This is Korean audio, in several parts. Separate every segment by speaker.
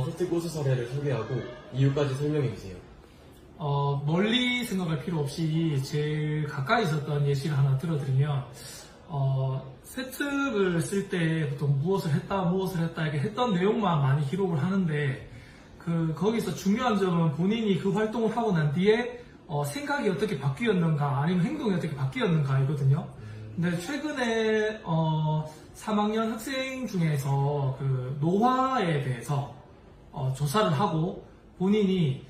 Speaker 1: 보고서나 세특우수 사례를 소개하고 이유까지 설명해 주세요.
Speaker 2: 멀리 생각할 필요 없이 제일 가까이 있었던 예시를 하나 들어드리면, 세특을 쓸 때 보통 무엇을 했다 이렇게 했던 내용만 많이 기록을 하는데, 거기서 중요한 점은 본인이 그 활동을 하고 난 뒤에 생각이 어떻게 바뀌었는가 아니면 행동이 어떻게 바뀌었는가이거든요. 근데 최근에 3학년 학생 중에서 그 노화에 대해서 조사를 하고 본인이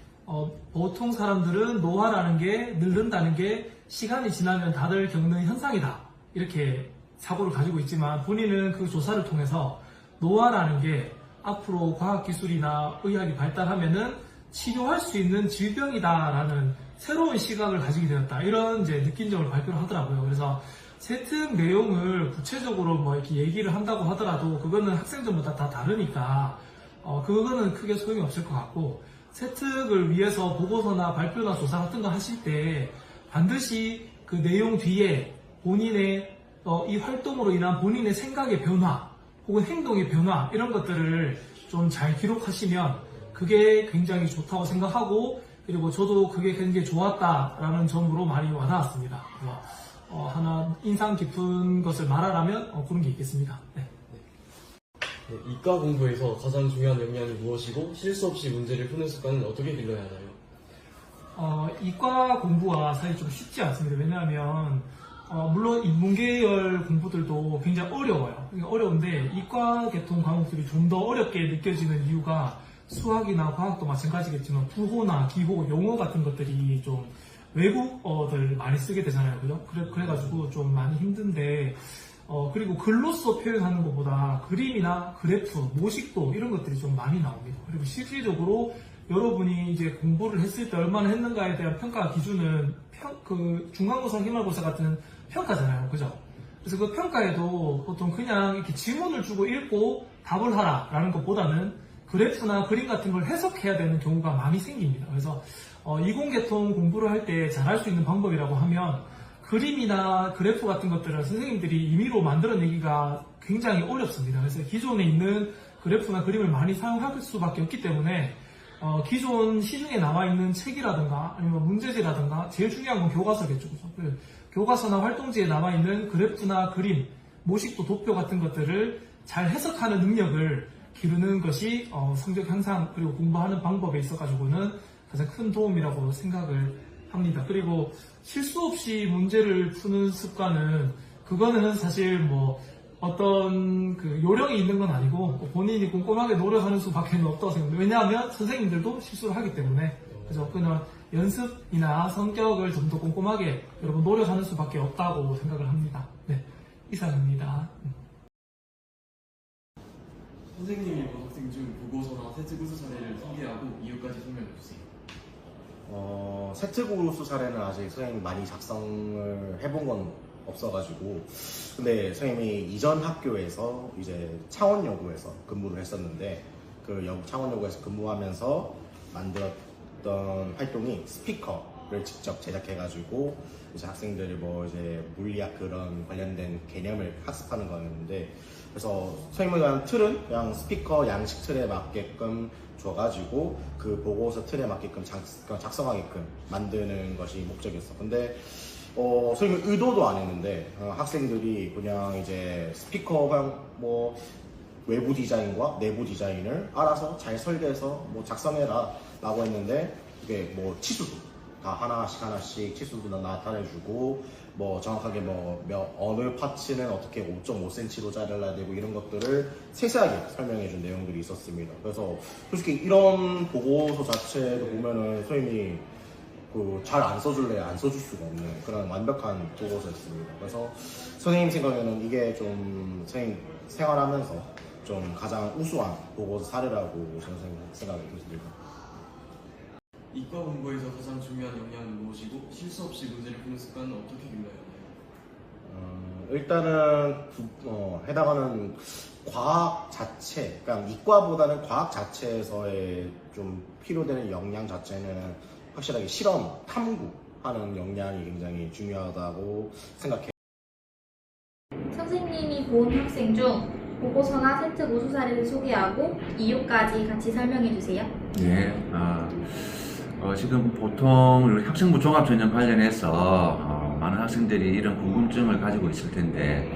Speaker 2: 보통 사람들은 노화라는 게 늙는다는 게 시간이 지나면 다들 겪는 현상이다 이렇게 사고를 가지고 있지만 본인은 그 조사를 통해서 노화라는 게 앞으로 과학기술이나 의학이 발달하면은 치료할 수 있는 질병이다라는 새로운 시각을 가지게 되었다. 이런 이제 느낀 점을 발표를 하더라고요. 그래서 세특 내용을 구체적으로 뭐 이렇게 얘기를 한다고 하더라도 그거는 학생들마다 다 다르니까 그거는 크게 소용이 없을 것 같고 세특을 위해서 보고서나 발표나 조사 같은 거 하실 때 반드시 그 내용 뒤에 본인의 이 활동으로 인한 본인의 생각의 변화 혹은 행동의 변화 이런 것들을 좀 잘 기록하시면 그게 굉장히 좋다고 생각하고 그리고 저도 그게 굉장히 좋았다라는 점으로 많이 와닿았습니다. 그래서 하나 인상 깊은 것을 말하라면 그런 게 있겠습니다. 네.
Speaker 1: 네, 이과 공부에서 가장 중요한 역량이 무엇이고 실수 없이 문제를 푸는 습관은 어떻게 길러야 하나요?
Speaker 2: 이과 공부가 사실 좀 쉽지 않습니다. 왜냐하면 물론 인문계열 공부들도 굉장히 어려워요. 어려운데 이과 계통 과목들이 좀 더 어렵게 느껴지는 이유가 수학이나 과학도 마찬가지겠지만 부호나 기호, 용어 같은 것들이 좀 외국어들 많이 쓰게 되잖아요. 그죠? 그래가지고 좀 많이 힘든데 그리고 글로써 표현하는 것보다 그림이나 그래프, 모식도 이런 것들이 좀 많이 나옵니다. 그리고 실질적으로 여러분이 이제 공부를 했을 때 얼마나 했는가에 대한 평가 기준은 중간고사, 기말고사 같은 평가잖아요. 그죠? 그래서 그 평가에도 보통 그냥 이렇게 지문을 주고 읽고 답을 하라 라는 것보다는 그래프나 그림 같은 걸 해석해야 되는 경우가 많이 생깁니다. 그래서 이공계통 공부를 할 때 잘할 수 있는 방법이라고 하면 그림이나 그래프 같은 것들은 선생님들이 임의로 만들어내기가 굉장히 어렵습니다. 그래서 기존에 있는 그래프나 그림을 많이 사용할 수밖에 없기 때문에 기존 시중에 나와 있는 책이라든가 아니면 문제지라든가 제일 중요한 건 교과서겠죠. 그죠? 교과서나 활동지에 나와 있는 그래프나 그림, 모식도 도표 같은 것들을 잘 해석하는 능력을 기르는 것이 성적 향상 그리고 공부하는 방법에 있어가지고는 가장 큰 도움이라고 생각을 합니다. 그리고 실수 없이 문제를 푸는 습관은 그거는 사실 뭐 어떤 요령이 있는 건 아니고 본인이 꼼꼼하게 노력하는 수밖에 없다고 생각합니다. 왜냐하면 선생님들도 실수를 하기 때문에 그래서 그냥 연습이나 성격을 좀 더 꼼꼼하게 여러분 노력하는 수밖에 없다고 생각을 합니다. 네, 이상입니다.
Speaker 1: 선생님이 본 학생 중 보고서나 세특우수 사례를 소개하고 이유까지 설명해 주세요.
Speaker 3: 세특우수 사례는 아직 선생님이 많이 작성을 해본 건 없어가지고 근데 선생님이 이전 학교에서 이제 창원여고에서 근무를 했었는데 그 창원여고에서 근무하면서 만들었던 활동이 스피커를 직접 제작해가지고 이제 학생들이 뭐 이제 물리학 그런 관련된 개념을 학습하는 거였는데 그래서 선생님은 그냥 틀은 그냥 스피커 양식 틀에 맞게끔 줘가지고 그 보고서 틀에 맞게끔 작성하게끔 만드는 것이 목적이었어. 근데 선생님은 의도도 안 했는데 학생들이 그냥 이제 스피커 그냥 뭐 외부 디자인과 내부 디자인을 알아서 잘 설계해서 뭐 작성해라 라고 했는데 이게 뭐 치수도 다 하나씩 치수도 나타내주고 뭐 정확하게 어느 파츠는 어떻게 5.5cm로 자르려야 되고 이런 것들을 세세하게 설명해준 내용들이 있었습니다. 그래서 솔직히 이런 보고서 자체도 보면은 선생님이 잘 안 써줄래 안 써줄 수가 없는 그런 완벽한 보고서였습니다. 그래서 선생님 생각에는 이게 좀 선생님 생활하면서 좀 가장 우수한 보고서 사례라고 저는 생각이 듭니다.
Speaker 1: 이과 공부에서 가장 중요한 역량은 무엇이고 실수 없이 문제를 푸는 습관은 어떻게 길러야 하나요?
Speaker 3: 일단은 해당하는 과학 자체, 그러니까 이과보다는 과학 자체에서의 좀 필요되는 역량 자체는 확실하게 실험, 탐구하는 역량이 굉장히 중요하다고 생각해요.
Speaker 4: 선생님이 본 학생 중 보고서나 세특 우수 사례를 소개하고 이유까지 같이 설명해 주세요.
Speaker 5: 네, 지금 보통 우리 학생부 종합전형 관련해서 많은 학생들이 이런 궁금증을 가지고 있을 텐데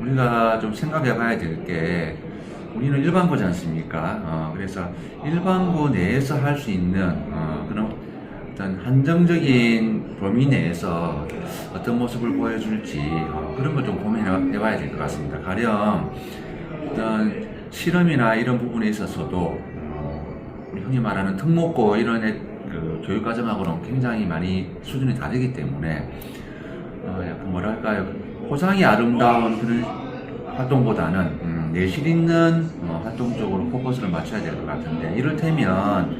Speaker 5: 우리가 좀 생각해 봐야 될 게 우리는 일반고지 않습니까? 그래서 일반고 내에서 할 수 있는 그런 어떤 한정적인 범위 내에서 어떤 모습을 보여줄지 그런 걸 좀 고민해 봐야 될 것 같습니다. 가령 어떤 실험이나 이런 부분에 있어서도 우리 흔히 말하는 특목고 이런 그 교육과정하고는 굉장히 많이 수준이 다르기 때문에 약간 뭐랄까요, 포장이 아름다운 그런 활동보다는 내실 있는 활동 쪽으로 포커스를 맞춰야 될 것 같은데, 이를테면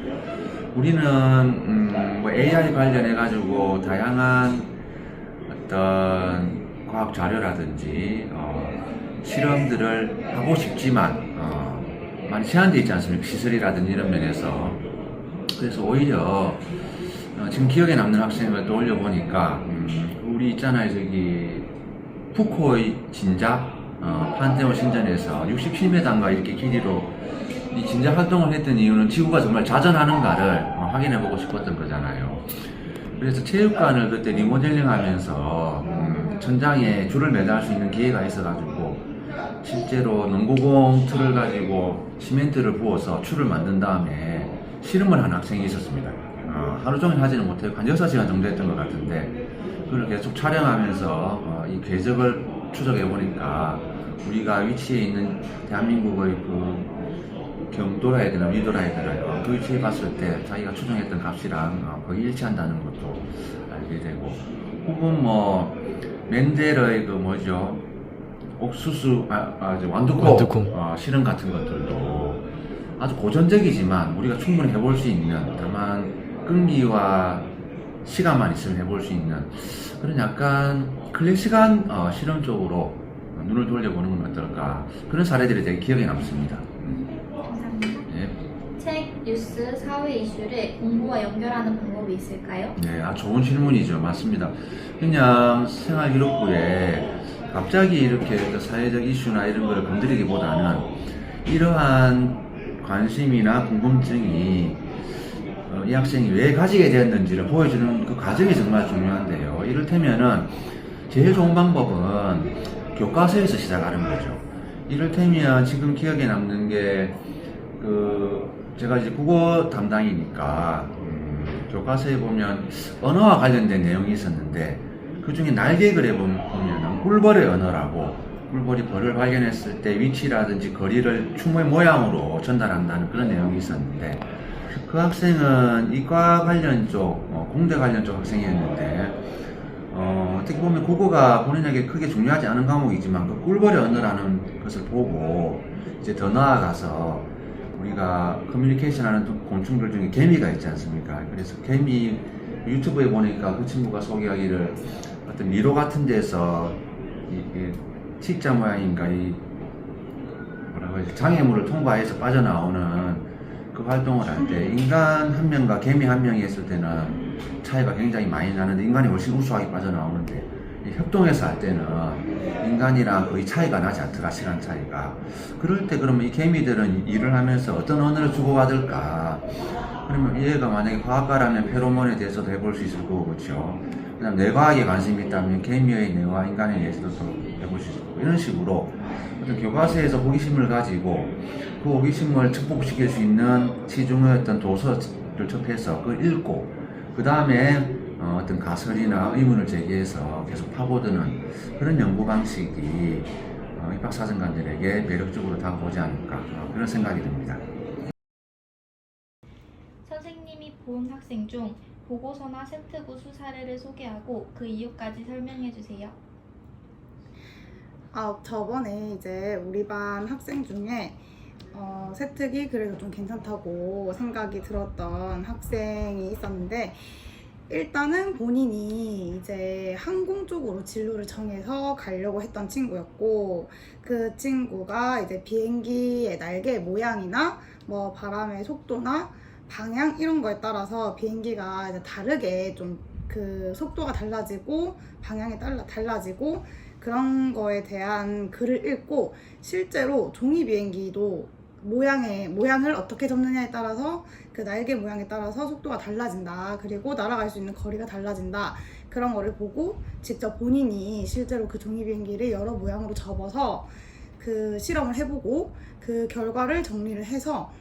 Speaker 5: 우리는 뭐 AI 관련해 가지고 다양한 어떤 과학 자료라든지 실험들을 하고 싶지만 많이 제한되어 있지 않습니까? 시설이라든지 이런 면에서. 그래서 오히려 지금 기억에 남는 학생을 떠올려 보니까 우리 있잖아요, 저기 푸코의 진자 판테온 신전에서 67m인가 이렇게 길이로 이 진자 활동을 했던 이유는 지구가 정말 자전하는가를 확인해 보고 싶었던 거잖아요. 그래서 체육관을 그때 리모델링 하면서 천장에 줄을 매달을 수 있는 기회가 있어가지고 실제로 농구공 틀을 가지고 시멘트를 부어서 줄을 만든 다음에 실험을 한 학생이 있었습니다. 하루 종일 하지는 못해요. 한 6시간 정도 했던 것 같은데 그걸 계속 촬영하면서 이 궤적을 추적해 보니까 우리가 위치해 있는 대한민국의 그 경도라 해야 되나 위도라 해야 되나요? 그 위치에 봤을 때 자기가 추정했던 값이랑 거의 일치한다는 것도 알게 되고, 혹은 뭐 맨델의 그 뭐죠, 옥수수 완두콩 실험 같은 것들도 아주 고전적이지만 우리가 충분히 해볼 수 있는, 다만 끈기와 시간만 있으면 해볼 수 있는 그런 약간 클래식한 실험 쪽으로 눈을 돌려보는 건 어떨까, 그런 사례들이 되게 기억에 남습니다.
Speaker 4: 감사합니다.
Speaker 5: 예.
Speaker 4: 책, 뉴스, 사회 이슈를 공부와 연결하는 방법이 있을까요?
Speaker 5: 네, 좋은 질문이죠. 맞습니다. 그냥 생활 기록부에 갑자기 이렇게 사회적 이슈나 이런 걸 건드리기보다는 이러한 관심이나 궁금증이 이 학생이 왜 가지게 되었는지를 보여주는 그 과정이 정말 중요한데요. 이를테면은 제일 좋은 방법은 교과서에서 시작하는 거죠. 이를테면 지금 기억에 남는 게 제가 이제 국어 담당이니까 교과서에 보면 언어와 관련된 내용이 있었는데 그 중에 날개글에 보면은 꿀벌의 언어라고, 꿀벌이 벌을 발견했을 때 위치라든지 거리를 충무의 모양으로 전달한다는 그런 내용이 있었는데, 그 학생은 이과 관련 쪽, 공대 관련 쪽 학생이었는데 어떻게 보면 국어가 본인에게 크게 중요하지 않은 과목이지만 그 꿀벌의 언어라는 것을 보고 이제 더 나아가서 우리가 커뮤니케이션 하는 곤충들 중에 개미가 있지 않습니까? 그래서 개미 유튜브에 보니까 그 친구가 소개하기를 어떤 미로 같은 데서 T자 모양인가 뭐라고 해야 장애물을 통과해서 빠져나오는 그 활동을 할 때 인간 한 명과 개미 한 명이 했을 때는 차이가 굉장히 많이 나는데 인간이 훨씬 우수하게 빠져나오는데, 협동해서 할 때는 인간이랑 거의 차이가 나지 않더라, 시간 차이가. 그럴 때 그러면 이 개미들은 일을 하면서 어떤 언어를 주고받을까? 그러면 얘가 만약에 과학과라면 페로몬에 대해서도 해볼 수 있을 거고, 그렇죠? 그 다음 뇌과학에 관심이 있다면 개미의 뇌와 인간의 뇌에서도 해볼 수 있을 거고, 이런 식으로 어떤 교과서에서 호기심을 가지고 그 호기심을 극복시킬 수 있는 시중의 어떤 도서를 접해서 그걸 읽고 그 다음에 어떤 가설이나 의문을 제기해서 계속 파고드는 그런 연구 방식이 입학사정관들에게 매력적으로 다가오지 않을까, 그런 생각이 듭니다.
Speaker 4: 선생님이 본 학생 중 보고서나 세특 우수 사례를 소개하고 그 이유까지 설명해 주세요.
Speaker 6: 저번에 이제 우리 반 학생 중에 세특이 그래도 좀 괜찮다고 생각이 들었던 학생이 있었는데, 일단은 본인이 이제 항공 쪽으로 진로를 정해서 가려고 했던 친구였고, 그 친구가 이제 비행기의 날개 모양이나 뭐 바람의 속도나 방향 이런 거에 따라서 비행기가 이제 다르게 좀 그 속도가 달라지고 방향이 달라지고 그런 거에 대한 글을 읽고 실제로 종이 비행기도 모양을 어떻게 접느냐에 따라서 그 날개 모양에 따라서 속도가 달라진다. 그리고 날아갈 수 있는 거리가 달라진다. 그런 거를 보고 직접 본인이 실제로 그 종이 비행기를 여러 모양으로 접어서 그 실험을 해보고 그 결과를 정리를 해서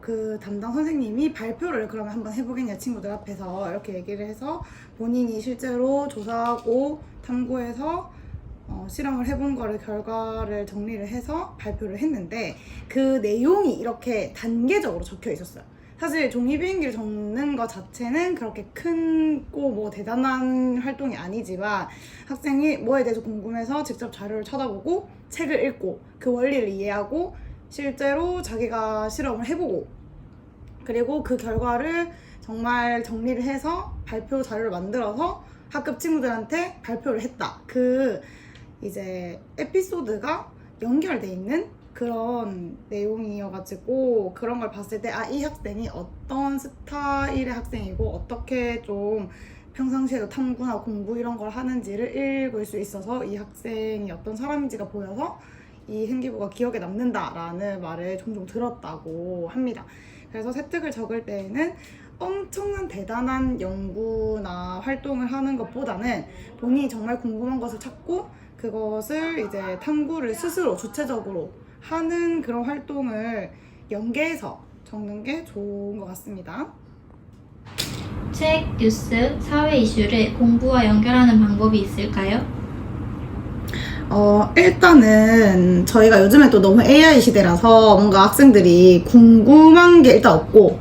Speaker 6: 그 담당 선생님이 발표를 그러면 한번 해보겠냐 친구들 앞에서 이렇게 얘기를 해서 본인이 실제로 조사하고 탐구해서 실험을 해본 거를 결과를 정리를 해서 발표를 했는데 그 내용이 이렇게 단계적으로 적혀 있었어요. 사실 종이 비행기를 접는 것 자체는 그렇게 크고 뭐 대단한 활동이 아니지만 학생이 뭐에 대해서 궁금해서 직접 자료를 찾아보고 책을 읽고 그 원리를 이해하고 실제로 자기가 실험을 해보고 그리고 그 결과를 정말 정리를 해서 발표 자료를 만들어서 학급 친구들한테 발표를 했다. 그 이제 에피소드가 연결돼 있는 그런 내용이어가지고 그런 걸 봤을 때 이 학생이 어떤 스타일의 학생이고 어떻게 좀 평상시에도 탐구나 공부 이런 걸 하는지를 읽을 수 있어서 이 학생이 어떤 사람인지가 보여서 이 행기부가 기억에 남는다라는 말을 종종 들었다고 합니다. 그래서 세특을 적을 때에는 엄청난 대단한 연구나 활동을 하는 것보다는 본인이 정말 궁금한 것을 찾고 그것을 이제 탐구를 스스로 주체적으로 하는 그런 활동을 연계해서 적는 게 좋은 것 같습니다.
Speaker 4: 책, 뉴스, 사회 이슈를 공부와 연결하는 방법이 있을까요?
Speaker 6: 일단은 저희가 요즘에 또 너무 AI 시대라서 뭔가 학생들이 궁금한 게 일단 없고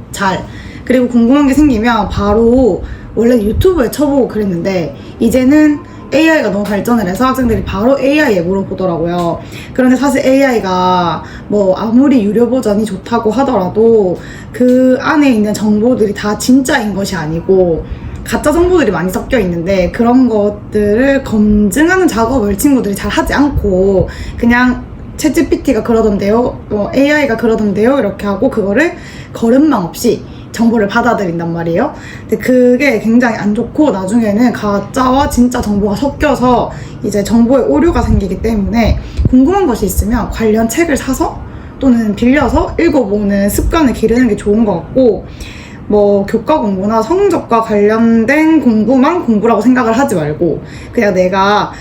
Speaker 6: 그리고 궁금한 게 생기면 바로 원래 유튜브에 쳐보고 그랬는데 이제는 AI가 너무 발전을 해서 학생들이 바로 AI에 물어보더라고요. 그런데 사실 AI가 뭐 아무리 유료 버전이 좋다고 하더라도 그 안에 있는 정보들이 다 진짜인 것이 아니고 가짜 정보들이 많이 섞여 있는데 그런 것들을 검증하는 작업을 친구들이 잘 하지 않고 그냥 챗GPT가 그러던데요, AI가 그러던데요 이렇게 하고 그거를 거름망 없이 정보를 받아들인단 말이에요. 근데 그게 굉장히 안 좋고 나중에는 가짜와 진짜 정보가 섞여서 이제 정보에 오류가 생기기 때문에 궁금한 것이 있으면 관련 책을 사서 또는 빌려서 읽어보는 습관을 기르는 게 좋은 것 같고 뭐 교과 공부나 성적과 관련된 공부만 공부라고 생각을 하지 말고 그냥 내가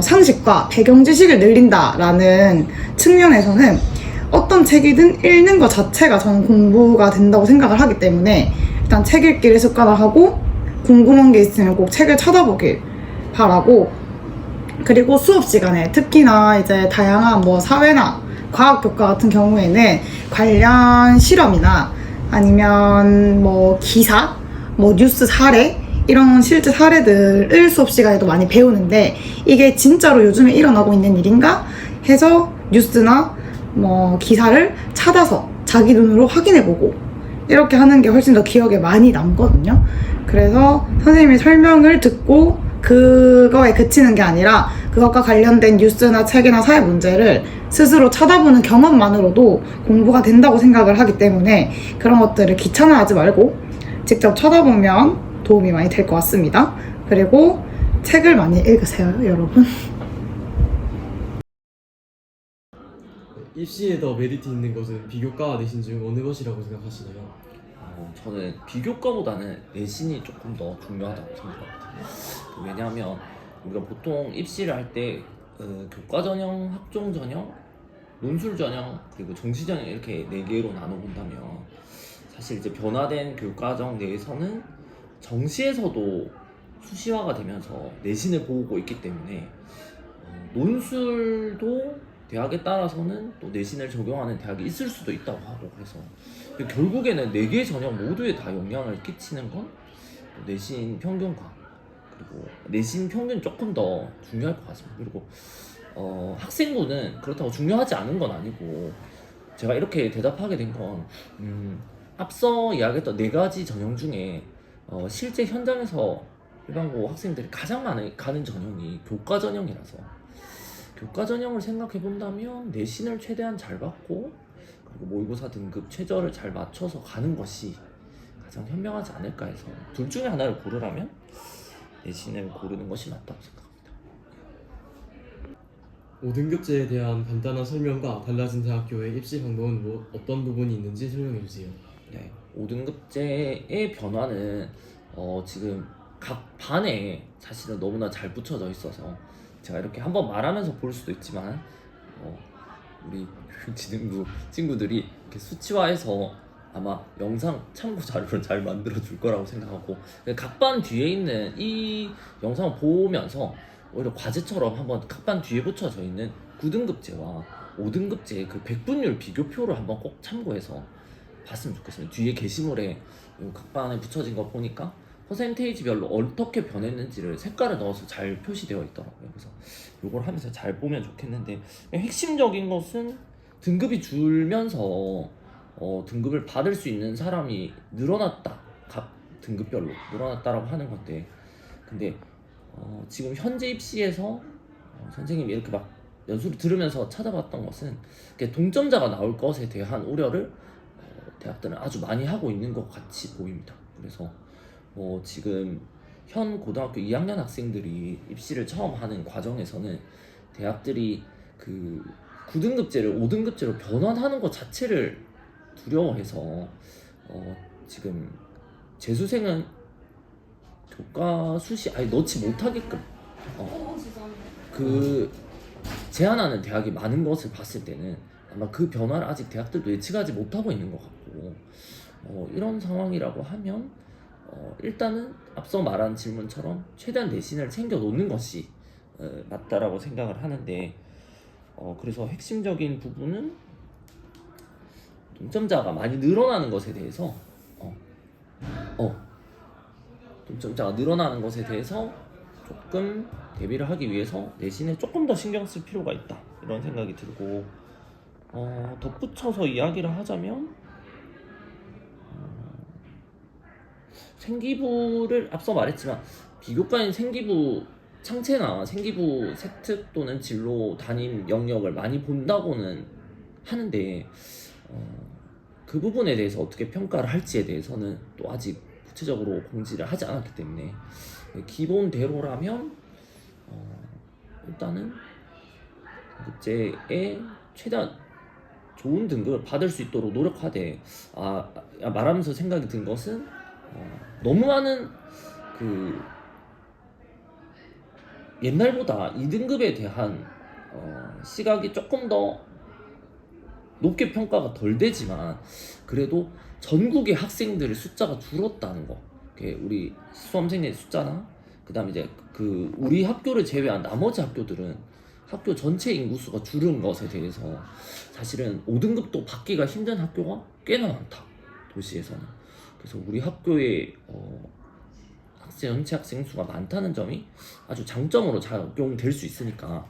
Speaker 6: 상식과 배경 지식을 늘린다라는 측면에서는 어떤 책이든 읽는 것 자체가 저는 공부가 된다고 생각을 하기 때문에 일단 책 읽기를 습관화하고 궁금한 게 있으면 꼭 책을 찾아보길 바라고 그리고 수업 시간에 특히나 이제 다양한 뭐 사회나 과학 교과 같은 경우에는 관련 실험이나 아니면 뭐 기사, 뭐 뉴스 사례 이런 실제 사례들을 수업 시간에도 많이 배우는데 이게 진짜로 요즘에 일어나고 있는 일인가 해서 뉴스나 뭐 기사를 찾아서 자기 눈으로 확인해보고 이렇게 하는 게 훨씬 더 기억에 많이 남거든요. 그래서 선생님의 설명을 듣고 그거에 그치는 게 아니라 그것과 관련된 뉴스나 책이나 사회 문제를 스스로 찾아보는 경험만으로도 공부가 된다고 생각을 하기 때문에 그런 것들을 귀찮아하지 말고 직접 찾아보면 도움이 많이 될 것 같습니다. 그리고 책을 많이 읽으세요, 여러분.
Speaker 1: 입시에 더 메리트 있는 것은 비교과와 내신 중 어느 것이라고 생각하시나요?
Speaker 7: 저는 비교과보다는 내신이 조금 더 중요하다고 생각합니다. 왜냐하면 우리가 보통 입시를 할 때 교과 전형, 학종 전형, 논술 전형, 그리고 정시 전형 이렇게 4개로 나눠본다면 사실 이제 변화된 교과정 내에서는 정시에서도 수시화가 되면서 내신을 보고 있기 때문에 논술도 대학에 따라서는 또 내신을 적용하는 대학이 있을 수도 있다고 하고 그래서 결국에는 4개 전형 모두에 다 영향을 끼치는 건 내신 평균과 그리고 내신 평균이 조금 더 중요할 것 같습니다. 그리고 학생부는 그렇다고 중요하지 않은 건 아니고 제가 이렇게 대답하게 된 건 앞서 이야기했던 4가지 전형 중에 실제 현장에서 일반고 학생들이 가장 많이 가는 전형이 교과 전형이라서 교과 전형을 생각해 본다면 내신을 최대한 잘 받고 그리고 모의고사 등급 최저를 잘 맞춰서 가는 것이 가장 현명하지 않을까 해서 둘 중에 하나를 고르라면 내신을 고르는 것이 맞다고 생각합니다.
Speaker 8: 5등급제에 대한 간단한 설명과 달라진 대학교의 입시 방법은 어떤 부분이 있는지 설명해 주세요.
Speaker 7: 네, 5등급제의 변화는 지금 각 반에 사실은 너무나 잘 붙여져 있어서 제가 이렇게 한번 말하면서 볼 수도 있지만 우리 교육진흥부 친구들이 이렇게 수치화해서 아마 영상 참고 자료를 잘 만들어 줄 거라고 생각하고, 각 반 뒤에 있는 이 영상을 보면서 오히려 과제처럼 한번 각 반 뒤에 붙여져 있는 9등급제와 5등급제의 그 백분율 비교표를 한번 꼭 참고해서 봤으면 좋겠습니다. 뒤에 게시물에 각 반에 붙여진 거 보니까 퍼센테이지별로 어떻게 변했는지를 색깔을 넣어서 잘 표시되어 있더라고요. 그래서 이걸 하면서 잘 보면 좋겠는데, 핵심적인 것은 등급이 줄면서 등급을 받을 수 있는 사람이 늘어났다, 각 등급별로 늘어났다라고 하는 건데, 근데 지금 현재 입시에서 선생님이 이렇게 막 연수를 들으면서 찾아봤던 것은 동점자가 나올 것에 대한 우려를 대학들은 아주 많이 하고 있는 것 같이 보입니다. 그래서 지금 현 고등학교 2학년 학생들이 입시를 처음 하는 과정에서는 대학들이 그 9등급제를 5등급제로 변환하는 것 자체를 두려워해서 지금 재수생은 교과 수시 아예 넣지 못하게끔 그 제한하는 대학이 많은 것을 봤을 때는 아마 그 변화를 아직 대학들도 예측하지 못하고 있는 것 같고, 이런 상황이라고 하면 일단은 앞서 말한 질문처럼 최대한 내신을 챙겨 놓는 것이 맞다라고 생각을 하는데, 그래서 핵심적인 부분은 동점자가 많이 늘어나는 것에 대해서 동점자가 늘어나는 것에 대해서 조금 대비를 하기 위해서 내신에 조금 더 신경 쓸 필요가 있다, 이런 생각이 들고, 덧붙여서 이야기를 하자면 생기부를 앞서 말했지만 비교과인 생기부 창체나 생기부 세특 또는 진로 담임 영역을 많이 본다고는 하는데, 그 부분에 대해서 어떻게 평가를 할지에 대해서는 또 아직 구체적으로 공지를 하지 않았기 때문에 기본대로라면 일단은 등급제에 최대한 좋은 등급을 받을 수 있도록 노력하되, 말하면서 생각이 든 것은 너무 많은 그 옛날보다 2등급에 대한 시각이 조금 더 높게 평가가 덜 되지만 그래도 전국의 학생들의 숫자가 줄었다는 거, 우리 수험생의 숫자나 그 다음에 이제 그 우리 학교를 제외한 나머지 학교들은 학교 전체 인구수가 줄은 것에 대해서 사실은 5등급도 받기가 힘든 학교가 꽤나 많다, 도시에서는. 그래서 우리 학교의 전체 학생 수가 많다는 점이 아주 장점으로 작용될 수 있으니까,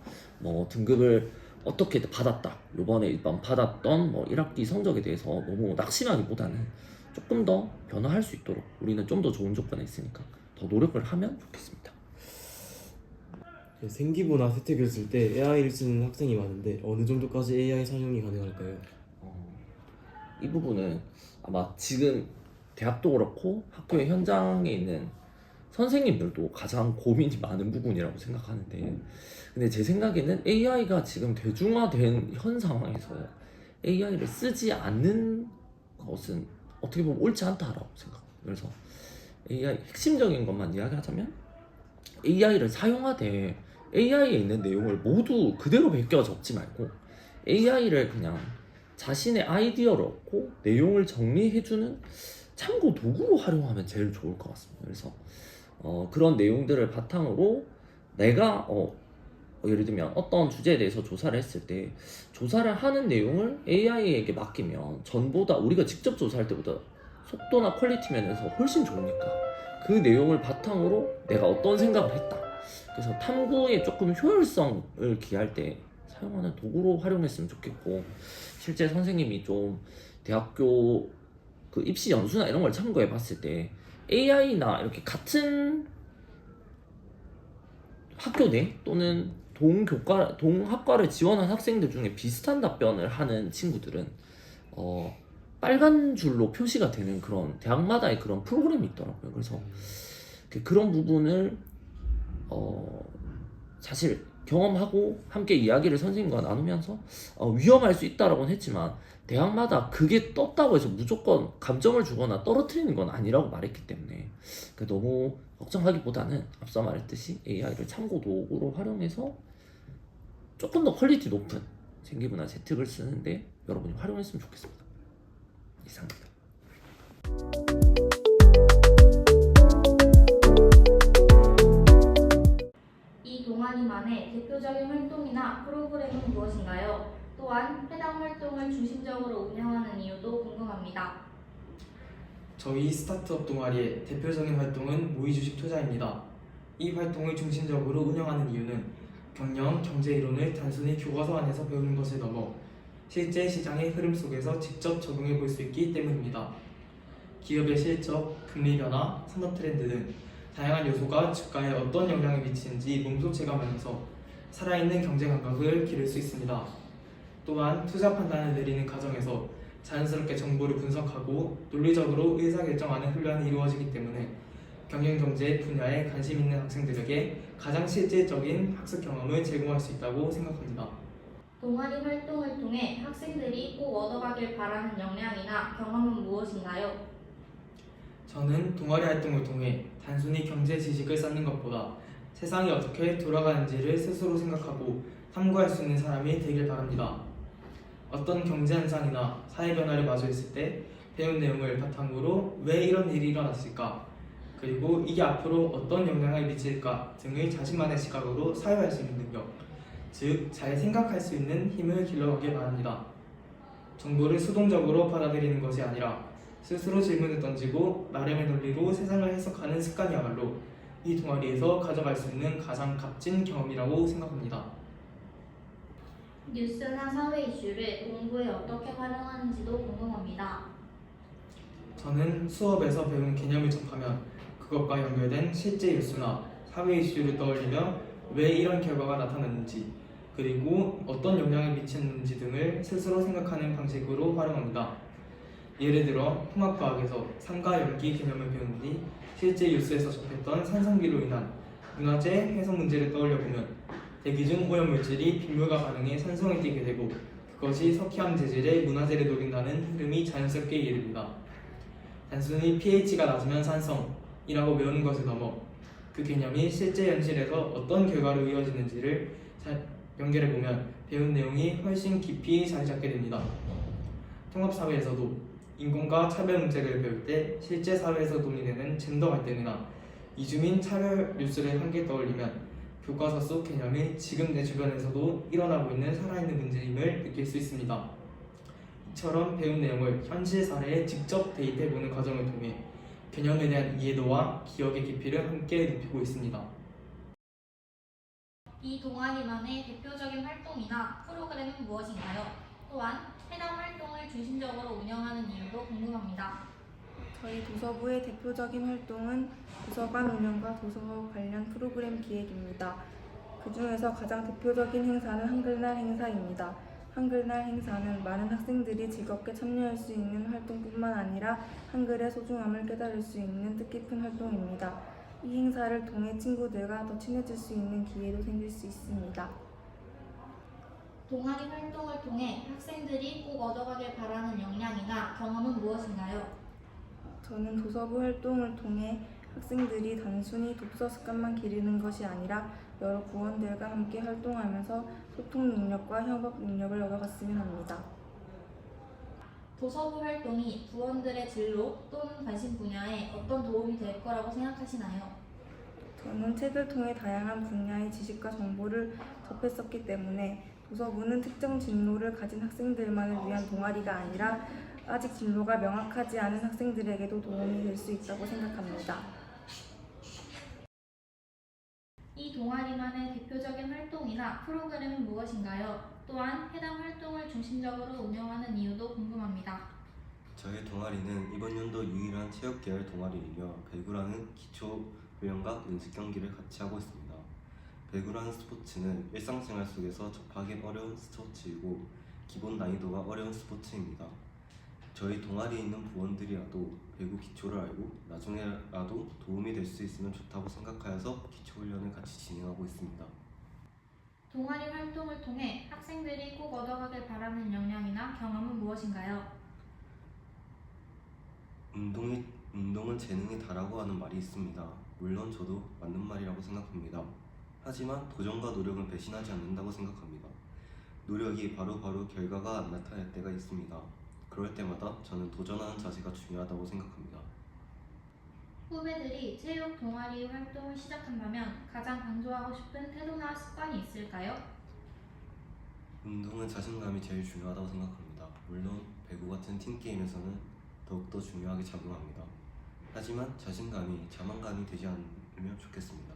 Speaker 7: 등급을 어떻게 받았다, 요번에 이번 받았던 1학기 성적에 대해서 너무 낙심하기보다는 조금 더 변화할 수 있도록 우리는 좀 더 좋은 조건에 있으니까 더 노력을 하면 좋겠습니다.
Speaker 8: 생기부나 세특을 쓸 때 AI를 쓰는 학생이 많은데 어느 정도까지 AI 사용이 가능할까요?
Speaker 7: 이 부분은 아마 지금 대학도 그렇고 학교의 현장에 있는 선생님들도 가장 고민이 많은 부분이라고 생각하는데, 근데 제 생각에는 AI가 지금 대중화된 현 상황에서 AI를 쓰지 않는 것은 어떻게 보면 옳지 않다라고 생각합니다. 그래서 AI 핵심적인 것만 이야기하자면 AI를 사용하되 AI에 있는 내용을 모두 그대로 베껴 적지 말고 AI를 그냥 자신의 아이디어를 얻고 내용을 정리해주는 참고 도구로 활용하면 제일 좋을 것 같습니다. 그래서 그런 내용들을 바탕으로 내가 예를 들면 어떤 주제에 대해서 조사를 했을 때 조사를 하는 내용을 AI에게 맡기면 전보다 우리가 직접 조사할 때보다 속도나 퀄리티 면에서 훨씬 좋으니까 그 내용을 바탕으로 내가 어떤 생각을 했다, 그래서 탐구에 조금 효율성을 기할 때 사용하는 도구로 활용했으면 좋겠고, 실제 선생님이 좀 대학교 그 입시 연수나 이런 걸 참고해 봤을 때 AI나 이렇게 같은 학교 내 또는 동학과를 지원한 학생들 중에 비슷한 답변을 하는 친구들은 빨간 줄로 표시가 되는 그런 대학마다의 그런 프로그램이 있더라고요. 그래서 그런 부분을 사실 경험하고 함께 이야기를 선생님과 나누면서 위험할 수 있다라고는 했지만 대학마다 그게 떴다고 해서 무조건 감점을 주거나 떨어뜨리는 건 아니라고 말했기 때문에 너무 걱정하기보다는 앞서 말했듯이 AI를 참고 도구로 활용해서 조금 더 퀄리티 높은 생기부나 재특을 쓰는데 여러분이 활용했으면 좋겠습니다. 이상입니다.
Speaker 4: 이 동아리만의 대표적인 활동이나 프로그램은 무엇인가요? 또한 해당 활동을 중심적으로 운영하는 이유도 궁금합니다.
Speaker 1: 저희 스타트업 동아리의 대표적인 활동은 모의주식 투자입니다. 이 활동을 중심적으로 운영하는 이유는 경영, 경제 이론을 단순히 교과서 안에서 배우는 것을 넘어 실제 시장의 흐름 속에서 직접 적용해 볼 수 있기 때문입니다. 기업의 실적, 금리 변화, 산업 트렌드 등 다양한 요소가 주가에 어떤 영향을 미치는지 몸소 체감하면서 살아있는 경제 감각을 기를 수 있습니다. 또한 투자 판단을 내리는 과정에서 자연스럽게 정보를 분석하고 논리적으로 의사결정하는 훈련이 이루어지기 때문에 경영경제 분야에 관심 있는 학생들에게 가장 실질적인 학습 경험을 제공할 수 있다고 생각합니다.
Speaker 4: 동아리 활동을 통해 학생들이 꼭 얻어가길 바라는 역량이나 경험은 무엇인가요?
Speaker 1: 저는 동아리 활동을 통해 단순히 경제 지식을 쌓는 것보다 세상이 어떻게 돌아가는지를 스스로 생각하고 탐구할 수 있는 사람이 되길 바랍니다. 어떤 경제 현상이나 사회 변화를 마주했을 때 배운 내용을 바탕으로 왜 이런 일이 일어났을까, 그리고 이게 앞으로 어떤 영향을 미칠까 등을 자신만의 시각으로 사유할 수 있는 능력, 즉 잘 생각할 수 있는 힘을 길러가길 바랍니다. 정보를 수동적으로 받아들이는 것이 아니라 스스로 질문을 던지고 나름의 논리로 세상을 해석하는 습관이야말로 이 동아리에서 가져갈 수 있는 가장 값진 경험이라고 생각합니다.
Speaker 4: 뉴스나 사회 이슈를 공부에 어떻게 활용하는지도 궁금합니다.
Speaker 1: 저는 수업에서 배운 개념을 접하면 그것과 연결된 실제 뉴스나 사회 이슈를 떠올리며 왜 이런 결과가 나타났는지, 그리고 어떤 영향을 미쳤는지 등을 스스로 생각하는 방식으로 활용합니다. 예를 들어 통합과학에서 산과 연기 개념을 배운 뒤 실제 뉴스에서 접했던 산성비로 인한 문화재 해소 문제를 떠올려보면 대기 중 오염물질이 빗물과 반응해 산성을 띠게 되고 그것이 석회암 재질의 문화재를 녹인다는 흐름이 자연스럽게 이해됩니다. 단순히 pH가 낮으면 산성이라고 외우는 것을 넘어 그 개념이 실제 현실에서 어떤 결과로 이어지는지를 잘 연결해보면 배운 내용이 훨씬 깊이 자리 잡게 됩니다. 통합사회에서도 인권과 차별 문제를 배울 때 실제 사회에서 논의되는 젠더 갈등이나 이주민 차별 뉴스를 함께 떠올리면 교과서 속 개념이 지금 내 주변에서도 일어나고 있는 살아있는 문제임을 느낄 수 있습니다. 이처럼 배운 내용을 현실 사례에 직접 대입해보는 과정을 통해 개념에 대한 이해도와 기억의 깊이를 함께 높이고 있습니다.
Speaker 4: 이 동아리만의 대표적인 활동이나 프로그램은 무엇인가요? 또한 해당 활동을 중심적으로 운영하는 이유도 궁금합니다.
Speaker 6: 저희 도서부의 대표적인 활동은 도서관 운영과 도서 관련 프로그램 기획입니다. 그 중에서 가장 대표적인 행사는 한글날 행사입니다. 한글날 행사는 많은 학생들이 즐겁게 참여할 수 있는 활동뿐만 아니라 한글의 소중함을 깨달을 수 있는 뜻깊은 활동입니다. 이 행사를 통해 친구들과 더 친해질 수 있는 기회도 생길 수 있습니다.
Speaker 4: 동아리 활동을 통해 학생들이 꼭 얻어가길 바라는 역량이나 경험은 무엇인가요?
Speaker 6: 저는 도서부 활동을 통해 학생들이 단순히 독서 습관만 기르는 것이 아니라 여러 부원들과 함께 활동하면서 소통 능력과 협업 능력을 얻어갔으면 합니다.
Speaker 4: 도서부 활동이 부원들의 진로 또는 관심 분야에 어떤 도움이 될 거라고 생각하시나요?
Speaker 6: 저는 책을 통해 다양한 분야의 지식과 정보를 접했었기 때문에 도서부는 특정 진로를 가진 학생들만을 위한 동아리가 아니라 아직 진로가 명확하지 않은 학생들에게도 도움이 될 수 있다고 생각합니다.
Speaker 4: 이 동아리만의 대표적인 활동이나 프로그램은 무엇인가요? 또한 해당 활동을 중심적으로 운영하는 이유도 궁금합니다.
Speaker 9: 저희 동아리는 이번 연도 유일한 체육계열 동아리이며 배구라는 기초 훈련과 연습 경기를 같이 하고 있습니다. 배구라는 스포츠는 일상생활 속에서 접하기 어려운 스포츠이고 기본 난이도가 어려운 스포츠입니다. 저희 동아리에 있는 부원들이라도 배구 기초를 알고 나중에라도 도움이 될 수 있으면 좋다고 생각하여서 기초 훈련을 같이 진행하고 있습니다.
Speaker 4: 동아리 활동을 통해 학생들이 꼭 얻어가길 바라는 역량이나 경험은 무엇인가요?
Speaker 9: 운동은 재능의 다라고 하는 말이 있습니다. 물론 저도 맞는 말이라고 생각합니다. 하지만 도전과 노력은 배신하지 않는다고 생각합니다. 노력이 바로바로 결과가 안 나타날 때가 있습니다. 그럴 때마다 저는 도전하는 자세가 중요하다고 생각합니다.
Speaker 4: 후배들이 체육 동아리 활동을 시작한다면 가장 강조하고 싶은 태도나 습관이 있을까요?
Speaker 9: 운동은 자신감이 제일 중요하다고 생각합니다. 물론 배구 같은 팀게임에서는 더욱더 중요하게 작용합니다. 하지만 자신감이 자만감이 되지 않으면 좋겠습니다.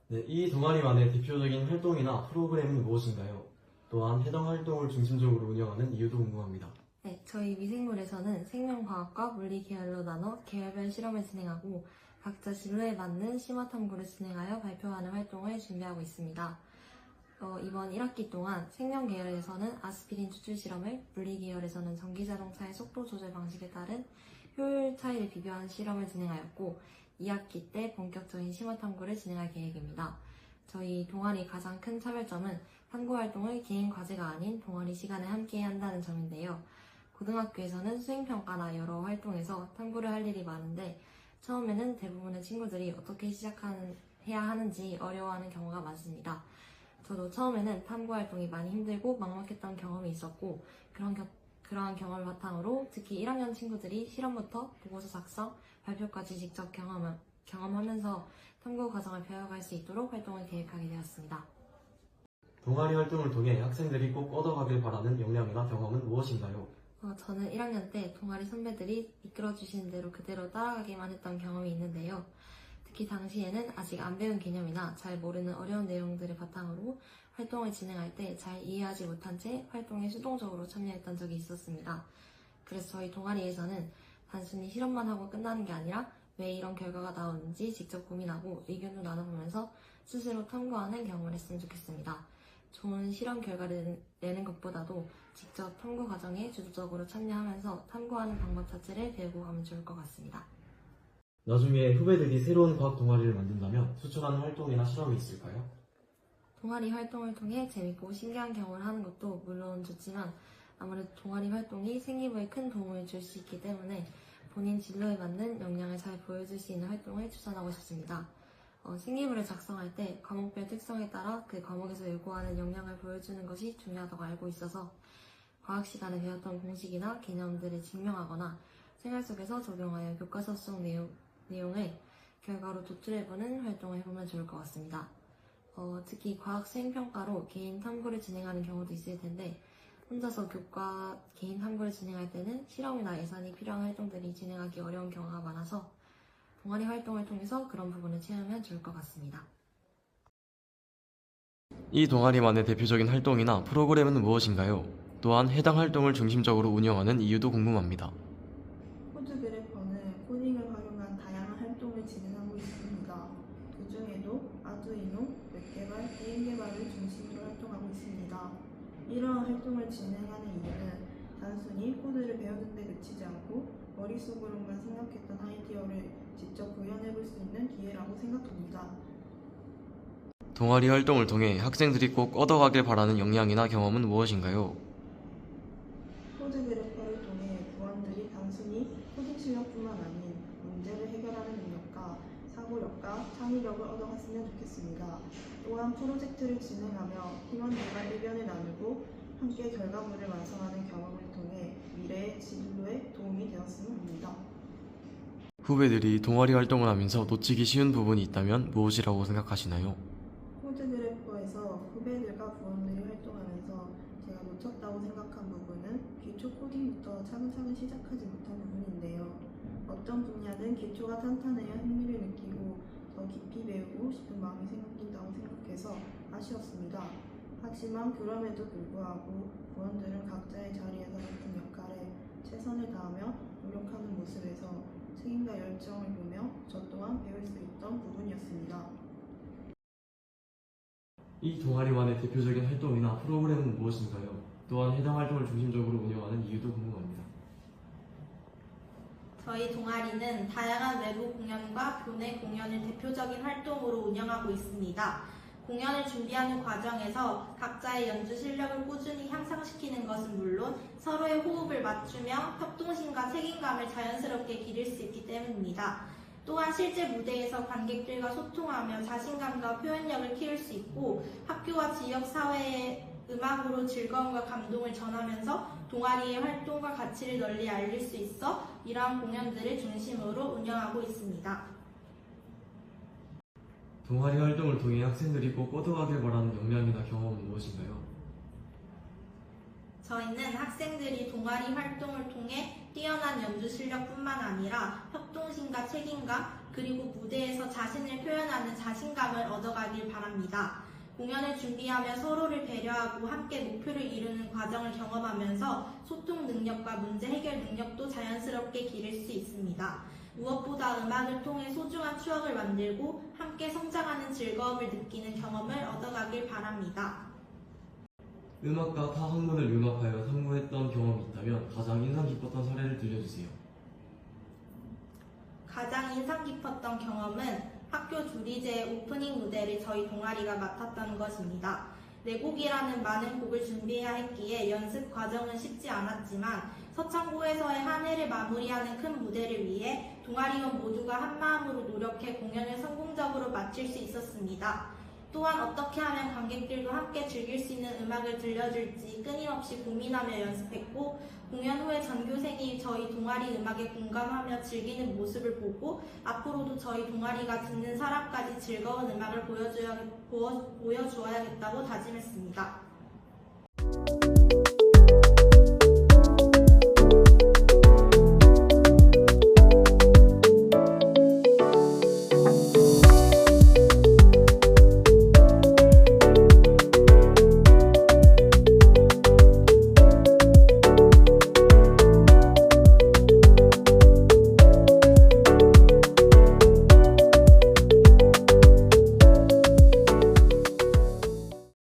Speaker 8: 네, 이 동아리만의 대표적인 활동이나 프로그램은 무엇인가요? 또한 해당 활동을 중심적으로 운영하는 이유도 궁금합니다.
Speaker 10: 네, 저희 미생물에서는 생명과학과 물리 계열로 나눠 계열별 실험을 진행하고 각자 진로에 맞는 심화 탐구를 진행하여 발표하는 활동을 준비하고 있습니다. 이번 1학기 동안 생명 계열에서는 아스피린 추출 실험을, 물리 계열에서는 전기자동차의 속도 조절 방식에 따른 효율 차이를 비교하는 실험을 진행하였고 2학기 때 본격적인 심화 탐구를 진행할 계획입니다. 저희 동아리 가장 큰 차별점은 탐구 활동을 개인 과제가 아닌 동아리 시간에 함께 한다는 점인데요. 고등학교에서는 수행평가나 여러 활동에서 탐구를 할 일이 많은데 처음에는 대부분의 친구들이 어떻게 시작해야 하는지 어려워하는 경우가 많습니다. 저도 처음에는 탐구 활동이 많이 힘들고 막막했던 경험이 있었고 그러한 경험을 바탕으로 특히 1학년 친구들이 실험부터 보고서 작성, 발표까지 직접 경험하면서 탐구 과정을 배워갈 수 있도록 활동을 계획하게 되었습니다.
Speaker 8: 동아리 활동을 통해 학생들이 꼭 얻어가길 바라는 역량이나 경험은 무엇인가요?
Speaker 10: 저는 1학년 때 동아리 선배들이 이끌어주시는 대로 그대로 따라가기만 했던 경험이 있는데요. 특히 당시에는 아직 안 배운 개념이나 잘 모르는 어려운 내용들을 바탕으로 활동을 진행할 때 잘 이해하지 못한 채 활동에 수동적으로 참여했던 적이 있었습니다. 그래서 저희 동아리에서는 단순히 실험만 하고 끝나는 게 아니라 왜 이런 결과가 나오는지 직접 고민하고 의견도 나눠보면서 스스로 탐구하는 경험을 했으면 좋겠습니다. 좋은 실험 결과를 내는 것보다도 직접 탐구 과정에 주도적으로 참여하면서 탐구하는 방법 자체를 배우고 가면 좋을 것 같습니다.
Speaker 8: 나중에 후배들이 새로운 과학 동아리를 만든다면 추천하는 활동이나 실험이 있을까요?
Speaker 10: 동아리 활동을 통해 재밌고 신기한 경험을 하는 것도 물론 좋지만 아무래도 동아리 활동이 생기부에 큰 도움을 줄 수 있기 때문에 본인 진로에 맞는 역량을 잘 보여줄 수 있는 활동을 추천하고 싶습니다. 생기부를 작성할 때 과목별 특성에 따라 그 과목에서 요구하는 역량을 보여주는 것이 중요하다고 알고 있어서 과학 시간에 배웠던 공식이나 개념들을 증명하거나 생활 속에서 적용하여 교과서 속 내용을 결과로 도출해보는 활동을 해보면 좋을 것 같습니다. 특히 과학 수행평가로 개인 탐구를 진행하는 경우도 있을 텐데 혼자서 교과 개인 탐구를 진행할 때는 실험이나 예산이 필요한 활동들이 진행하기 어려운 경우가 많아서 동아리 활동을 통해서 그런 부분을 체험하면 좋을 것 같습니다.
Speaker 8: 이 동아리만의 대표적인 활동이나 프로그램은 무엇인가요? 또한 해당 활동을 중심적으로 운영하는 이유도 궁금합니다.
Speaker 6: 코드그래퍼는 코딩을 활용한 다양한 활동을 진행하고 있습니다. 그 중에도 아두이노, 웹개발, 게임 개발을 중심으로 활동하고 있습니다. 이러한 활동을 진행하는 이유는 단순히 코드를 배우는 데 그치지 않고 머릿속으로만 생각했던 아이디어를 직접 구현해볼 수 있는 기회라고 생각합니다.
Speaker 8: 동아리 활동을 통해 학생들이 꼭 얻어가길 바라는 역량이나 경험은 무엇인가요?
Speaker 6: 코드그래퍼를 통해 부원들이 단순히 코딩 실력뿐만 아닌 문제를 해결하는 능력과 사고력과 창의력을 얻어갔으면 좋겠습니다. 또한 프로젝트를 진행하며 팀원들과 의견을 나누고 함께 결과물을 완성하는 경험을 통해 미래의 진로에 도움이 되었으면 합니다.
Speaker 8: 후배들이 동아리 활동을 하면서 놓치기 쉬운 부분이 있다면 무엇이라고 생각하시나요?
Speaker 6: 코드그래퍼에서 후배들과 부원들이 활동하면서 제가 놓쳤다고 생각한 부분은 기초 코딩부터 차근차근 시작하지 못한 부분인데요. 어떤 분야는 기초가 탄탄해야 흥미를 느끼고 더 깊이 배우고 싶은 마음이 생긴다고 생각해서 아쉬웠습니다. 하지만 그럼에도 불구하고 부원들은 각자의 자리에서 맡은 역할에 최선을 다하며 노력하는 모습에서 책임과 열정을 보며 저 또한 배울 수 있던 부분이었습니다.
Speaker 8: 이 동아리만의 대표적인 활동이나 프로그램은 무엇인가요? 또한 해당 활동을 중심적으로 운영하는 이유도 궁금합니다.
Speaker 11: 저희 동아리는 다양한 외부 공연과 교내 공연을 대표적인 활동으로 운영하고 있습니다. 공연을 준비하는 과정에서 각자의 연주 실력을 꾸준히 향상시키는 것은 물론 서로의 호흡을 맞추며 협동심과 책임감을 자연스럽게 기를 수 있기 때문입니다. 또한 실제 무대에서 관객들과 소통하며 자신감과 표현력을 키울 수 있고 학교와 지역사회의 음악으로 즐거움과 감동을 전하면서 동아리의 활동과 가치를 널리 알릴 수 있어 이러한 공연들을 중심으로 운영하고 있습니다.
Speaker 8: 동아리 활동을 통해 학생들이 꼭 얻어가길 바라는 역량이나 경험은 무엇인가요?
Speaker 11: 저희는 학생들이 동아리 활동을 통해 뛰어난 연주 실력뿐만 아니라 협동심과 책임감, 그리고 무대에서 자신을 표현하는 자신감을 얻어가길 바랍니다. 공연을 준비하며 서로를 배려하고 함께 목표를 이루는 과정을 경험하면서 소통 능력과 문제 해결 능력도 자연스럽게 기를 수 있습니다. 무엇보다 음악을 통해 소중한 추억을 만들고 함께 성장하는 즐거움을 느끼는 경험을 얻어가길 바랍니다.
Speaker 8: 음악과 타 학문을 융합하여 상무했던 경험이 있다면 가장 인상 깊었던 사례를 들려주세요.
Speaker 11: 가장 인상 깊었던 경험은 학교 주리제의 오프닝 무대를 저희 동아리가 맡았다는 것입니다. 4곡이라는 많은 곡을 준비해야 했기에 연습 과정은 쉽지 않았지만 서창고에서의 한 해를 마무리하는 큰 무대를 위해 동아리원 모두가 한마음으로 노력해 공연을 성공적으로 마칠 수 있었습니다. 또한 어떻게 하면 관객들도 함께 즐길 수 있는 음악을 들려줄지 끊임없이 고민하며 연습했고 공연 후에 전교생이 저희 동아리 음악에 공감하며 즐기는 모습을 보고 앞으로도 저희 동아리가 듣는 사람까지 즐거운 음악을 보여주어야겠다고 다짐했습니다.